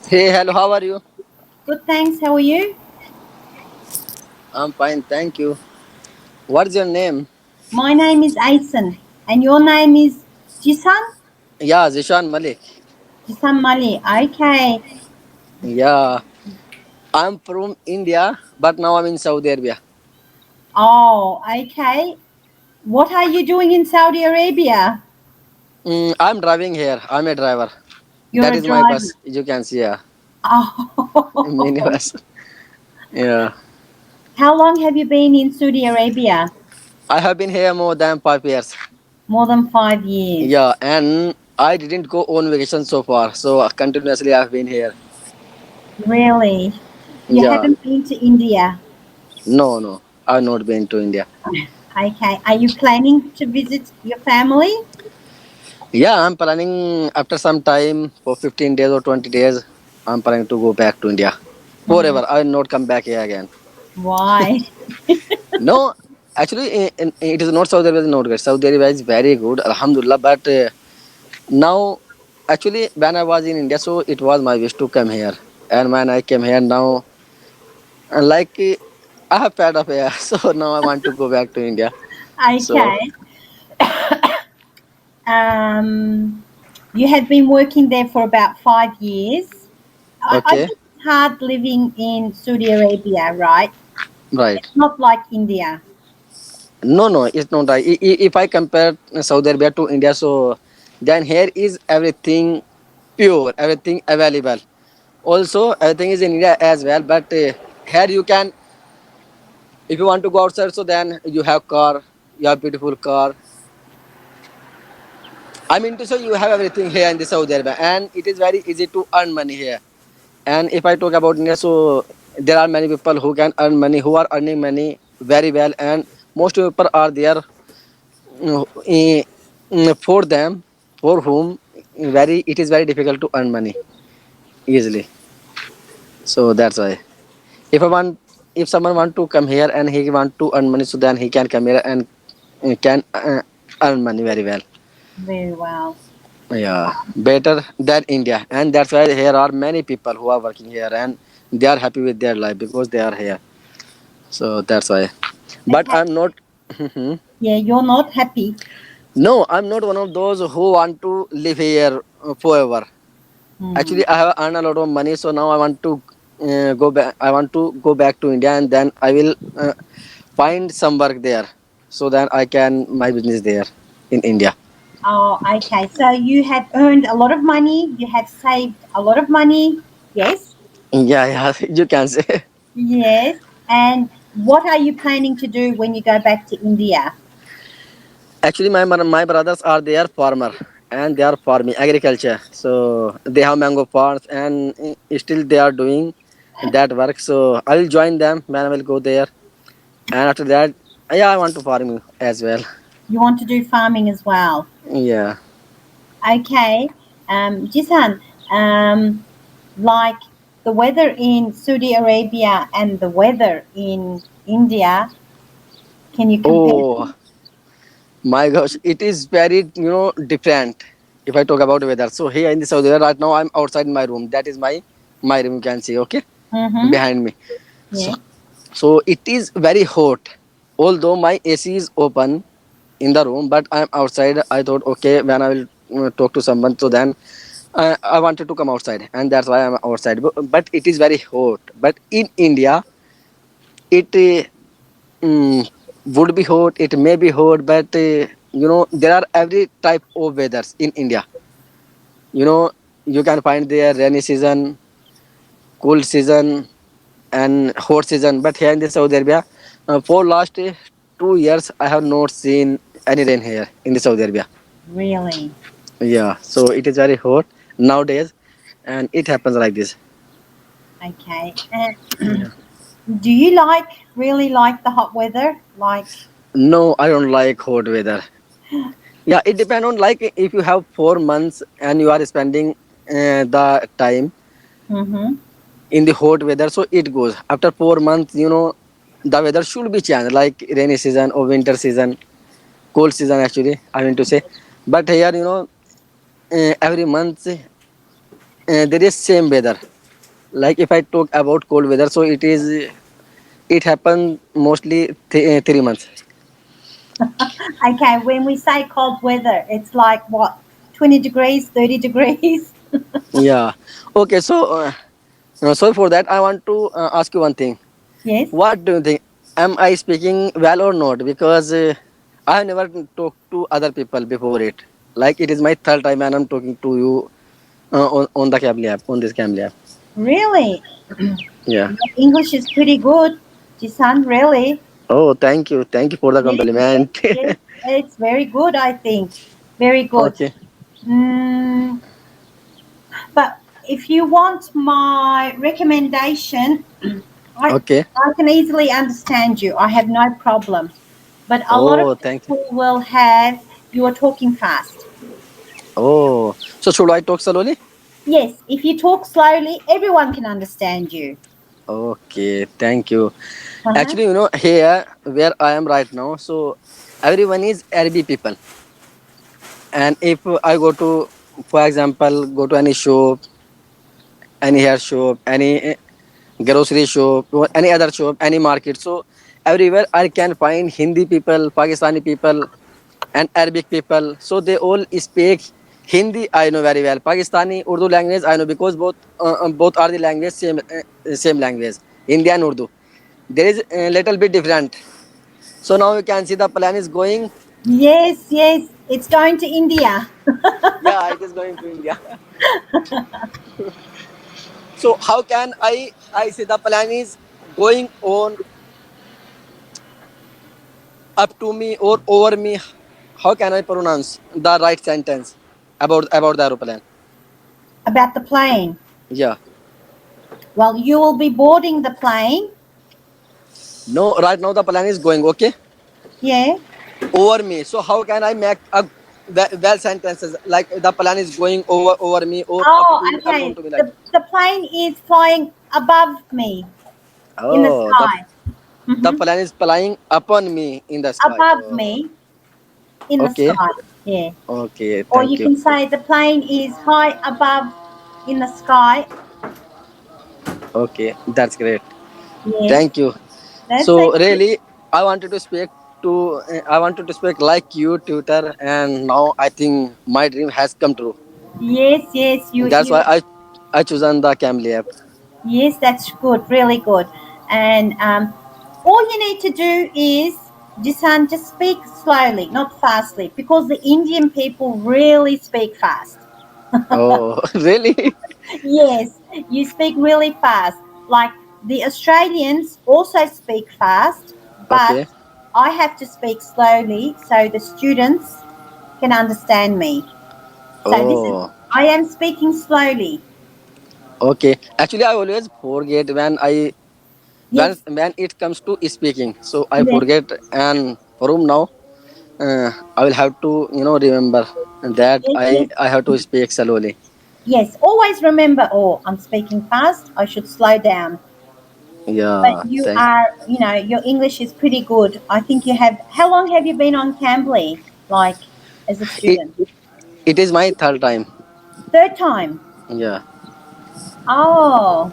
Hey, hello, how are you? Good, thanks. How are you? I'm fine, thank you. What's your name? My name is Aisen, and your name is Jisan? Yeah, Zishan Malik. Jisan Mali. Okay. Yeah, I'm from India, but now I'm in Saudi Arabia. Oh, okay. What are you doing in Saudi Arabia? I'm driving here. I'm a driver. You're That a is my driver. bus. You can see, yeah, mini Oh. bus. Yeah, How long have you been in Saudi Arabia? I have been here more than 5 years. More than 5 years. Yeah, and I didn't go on vacation so far, so continuously I've been here. Really? You Yeah, haven't been to India? no, I've not been to India. Okay. Are you planning to visit your family? Yeah, I'm planning after some time for 15 days or 20 days. I'm planning to go back to India Mhm. forever. I will not come back here again. Why? No, actually, it is not Saudi Arabia is not good. Saudi Arabia is very good, Alhamdulillah. But now, actually, when I was in India, so it was my wish to come here. And when I came here now, like I have fed up here, so now I want to go back to India. So Okay. Um, you have been working there for about 5 years. I okay, guess it's hard living in Saudi Arabia, right? right. It's not like India. No, it's not right. If I compare Saudi Arabia to India, so then here is everything pure, everything available. Also, everything is in India as well. But here you can, if you want to go outside, so then you have car, you have beautiful car. I mean to say you have everything here in the Saudi Arabia, and it is very easy to earn money here. And if I talk about India, so there are many people who can earn money, who are earning money very well, and most people are there eh, for them, for whom very it is very difficult to earn money easily. So that's why if I want, if someone want to come here and he want to earn money, so then he can come here and can earn money very well. Very well. Yeah, better than India, and that's why here are many people who are working here and they are happy with their life because they are here. So that's why. But Okay. I'm not. Yeah, you're not happy. No, I'm not one of those who want to live here forever. Hmm. Actually, I have earned a lot of money, so now I want to go back. I want to go back to India, and then I will find some work there, so that I can my business there in India. Oh, okay. So you have earned a lot of money. You have saved a lot of money. Yes. Yeah, you can say. Yes. And what are you planning to do when you go back to India? Actually, my brothers are there farmer, and they are farming agriculture. So they have mango farms, and still they are doing that work. So I will join them when I will go there, and after that, yeah, I want to farming as well. You want to do farming as well. Yeah. Okay. Jisan, like the weather in Saudi Arabia and the weather in India, can you compare Oh them? my gosh, it is very different. If I talk about weather, so here in the Saudi Arabia right now, I'm outside my room. That is my room. You can see, okay, Mm-hmm. behind me. So Yeah. so it is very hot. Although my AC is open in the room, but I'm outside. I thought, okay, when I will talk to someone, so then I wanted to come outside, and that's why I'm outside. But it is very hot. But in India, it would be hot. It may be hot, but there are every type of weathers in India. You know, you can find there rainy season, cool season, and hot season. But here in the Saudi Arabia, for last 2 years, I have not seen any rain here in the Saudi Arabia. Really? Yeah, so it is very hot nowadays, and it happens like this. Okay. And Yeah. do you really like the hot weather? Like, No, I don't like hot weather. Yeah, it depends on like if you have 4 months and you are spending the time mm-hmm. in the hot weather, so it goes. After 4 months, the weather should be changed, like rainy season or winter season, cold season. Actually, I mean to say, but here every month there is same weather. Like if I talk about cold weather, so it happens mostly 3 months. Okay, when we say cold weather, it's like what, 20 degrees, 30 degrees? Yeah. Okay. So sorry for that. I want to ask you one thing. Yes. What do you think? Am I speaking well or not? Because I have never talked to other people before it. Like it is my third time and I'm talking to you on the Cambly app, on this Cambly app. Really? Yeah. Your English is pretty good, Jisan, really. Oh, thank you. Thank you for the Yes, yes, compliment. yes. It's very good, I think. Very good. Okay. Mm, but if you want my recommendation, I, Okay. I can easily understand you. I have no problem. But a lot of Oh, thank you. people will have you are talking fast. Oh, so should I talk slowly? Yes, if you talk slowly, everyone can understand you. Okay, thank you. Uh-huh. Actually, here where I am right now, so everyone is Arabic people. And if I go to, for example, go to any shop, any hair shop, any grocery shop, or any other shop, any market, so everywhere I can find Hindi people, Pakistani people, and Arabic people. So they all speak Hindi. I know very well. Pakistani, Urdu language I know because both are the language same language. Hindi and Urdu. There is a little bit different. So now you can see the plan is going. Yes, yes, it's going to India. Yeah, it is going to India. So how can I say the plan is going on up to me or over me? How can I pronounce the right sentence about the aeroplane? About the plane. Yeah. Well, you will be boarding the plane. No, right now the plan is going okay Yeah. over me. So how can I make a well sentences like the plan is going over me or Oh, up okay. onto me like. The plane is flying above me in the Oh, sky. the Hmm. plan is flying upon me in the sky. Above Oh, me in the okay. sky. Yeah. Okay, Or thank you you. can say the plane is high above in the sky. Okay, that's great. Yes. Thank you. That's So okay. really, I wanted to speak like you, tutor, and now I think my dream has come true. Yes, yes. That's why I chosen the Cambly app. Yes, that's good. Really good. And all you need to do is just speak slowly, not fastly, because the Indian people really speak fast. Oh, really? Yes, you speak really fast. Like the Australians also speak fast, but Okay. I have to speak slowly so the students can understand me. So this is, Oh, I am speaking slowly. okay. Actually, I always forget Yes, when it comes to speaking. So I yes, forget, and from now, I will have to remember that yes, yes, I have to speak slowly. yes. Always remember, oh, I'm speaking fast, I should slow down. But Yeah. you Thank. are, your English is pretty good. I think you have, how long have you been on Cambly, like as a It student? it is my third time. Third time. Yeah. Oh,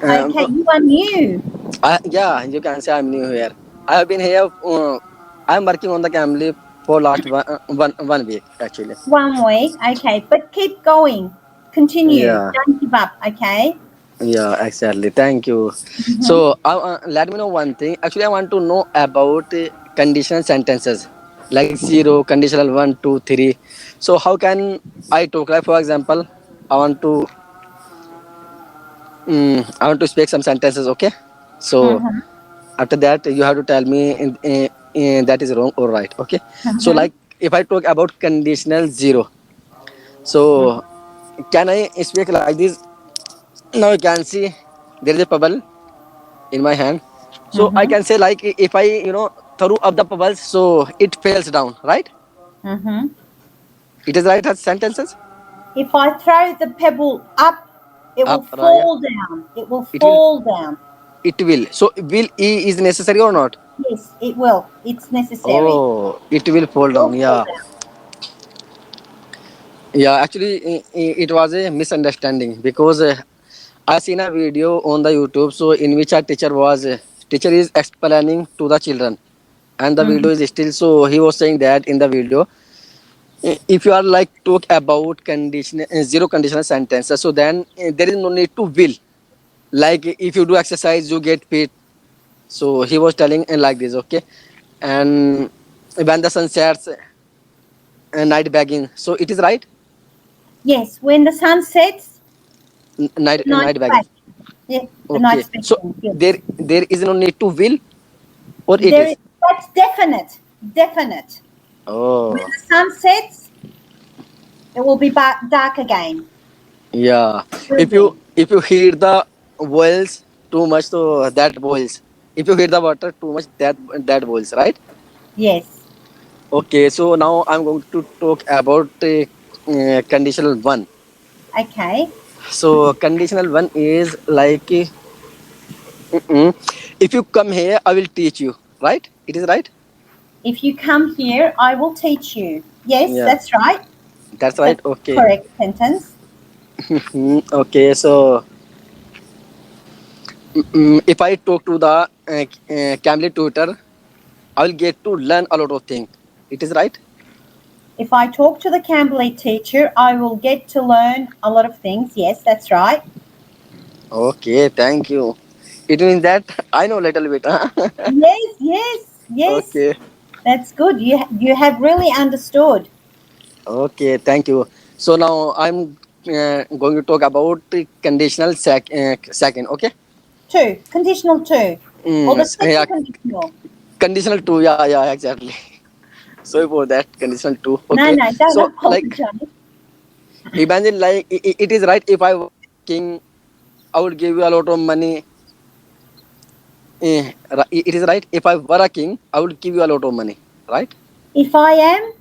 Um, okay, you are new. yeah, you can say I'm new here. I have been here. I'm working on the Cambly for last one week actually. 1 week, okay, but keep going. Continue. Yeah, Don't give up, okay? yeah, exactly. Thank you. Mm-hmm. So, let me know one thing. Actually, I want to know about conditional sentences like zero, conditional one, two, three. So, how can I talk? Like, for example, I want to I want to speak some sentences. Okay. So Mm-hmm. after that, you have to tell me that is wrong or right. Okay. So, Mm-hmm. like, if I talk about conditional zero, so can I speak like this? Now you can see there is a bubble in my hand. So I Mm-hmm. can say like if I throw up the bubbles, so it falls down, right? Mm-hmm. It is right as sentences. If I throw the pebble up, it will Up, yeah. fall down. It will It will. fall down. It will. So will E is necessary or not? Yes, it will. It's necessary. Oh, it will fall It will down. fall Yeah. down. Yeah. Actually, it was a misunderstanding because I seen a video on the YouTube, so in which a teacher is explaining to the children, and the video Mhm. is still. So he was saying that in the video, if you are like talk about zero conditional sentences, so then there is no need to will. Like if you do exercise, you get fit. So he was telling like this, okay, and when the sun sets, night begging. So it is right, Yes, when the sun sets, night the night's night begging. back. Yeah, the Okay, night's so spending. Yes. there is no need to will, or it There, is. that's definite. Definite. When Oh, the sun sets, it will be dark again. yeah. If you Proving. if you heat the boils too much, so that boils. If you heat the water too much, that boils, right? Yes. Okay, so now I'm going to talk about conditional one. Okay. So conditional one is like, if you come here, I will teach you. Right? It is right. If you come here, I will teach you. Yes, Yeah, that's right. that's right. That's Okay. correct sentence. Okay. So if I talk to the Cambly tutor, I will get to learn a lot of things. It is right. If I talk to the Cambly teacher, I will get to learn a lot of things. Yes, that's right. Okay. Thank you. It means that I know a little bit. Huh? Yes, yes, yes. Okay. That's good. You have really understood. Okay. Thank you. So now I'm going to talk about the conditional second. Okay. Two, conditional two, or the Yeah. second conditional. Conditional two. Yeah. Yeah. Exactly. Sorry for that. Conditional two. No, Okay. no, don't So like, apologize. imagine like it is right if I were king, I would give you a lot of money. It is right if I were a king, I would give you a lot of money. Right? If I am,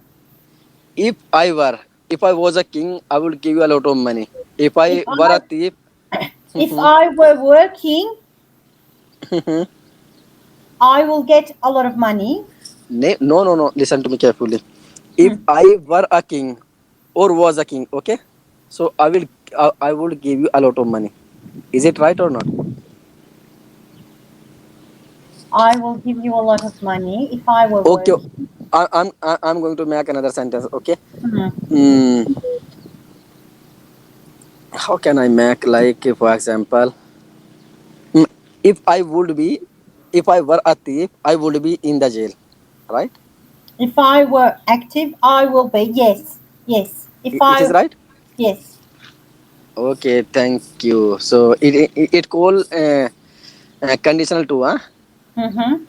If I were, if I was a king, I would give you a lot of money. If if I were I, a thief, if I were working, I will get a lot of money. no, no, no. Listen to me carefully. If Hmm. I were a king or was a king, okay, so I would give you a lot of money. Is it right or not? I will give you a lot of money if I were Okay, working. I'm going to make another sentence. Okay. Hmm. Hmm. How can I make like, for example, hmm, if I would be, if I were a thief, I would be in the jail, right? If I were active, I will be. Yes, yes. If It is I, right. yes. Okay, thank you. So it called conditional two, huh? Mm-hmm.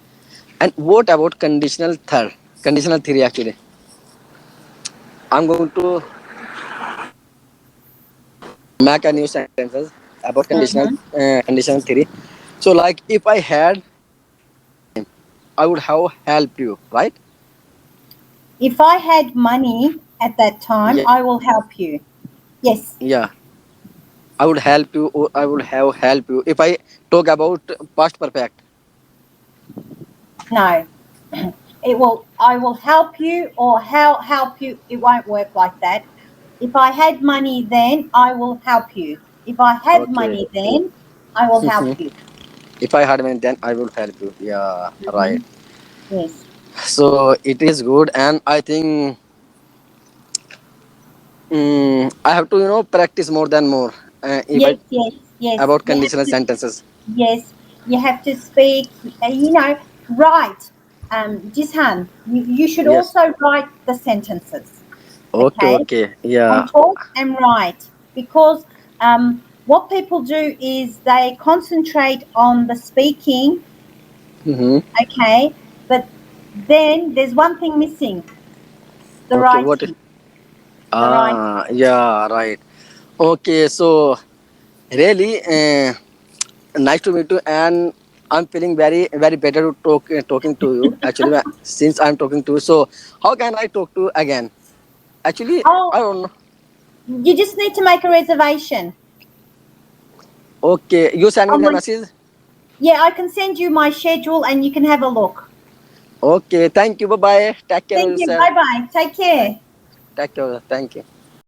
And what about conditional third? Conditional three actually. I'm going to make a new sentences about Mm-hmm. conditional three. So like if I had, I would have helped you, right? If I had money at that time, Yeah, I will help you. Yes. yeah. I would help you, or I would have helped you. If I talk about past perfect, No. It will. I will help you, or how help you. It won't work like that. If I had money then, I will help you. If I had okay. money then, I will help you. If I had money, then I would help you. Yeah, right. Hmm. Yes. So it is good, and I think I have to practice more than more. If I Yes, yes, yes. about conditional sentences. Yes, you have to speak, write. Jisan, you should Yes. also write the sentences, Okay. okay? Okay. Yeah. And talk and write because what people do is they concentrate on the speaking, Mm-hmm. okay? But then there's one thing missing: the Okay. What? writing. The writing. Yeah. Right. Okay. So really, nice to meet you, and I'm feeling very, very better to talking to you. Actually, since I'm talking to you, so how can I talk to you again? Actually, Oh, I don't know. you just need to make a reservation. Okay, you send me On the my, message. yeah, I can send you my schedule and you can have a look. Okay, thank you. Bye bye. Take care of Thank you. yourself. Bye bye. Take Thank, care. take care. Thank you.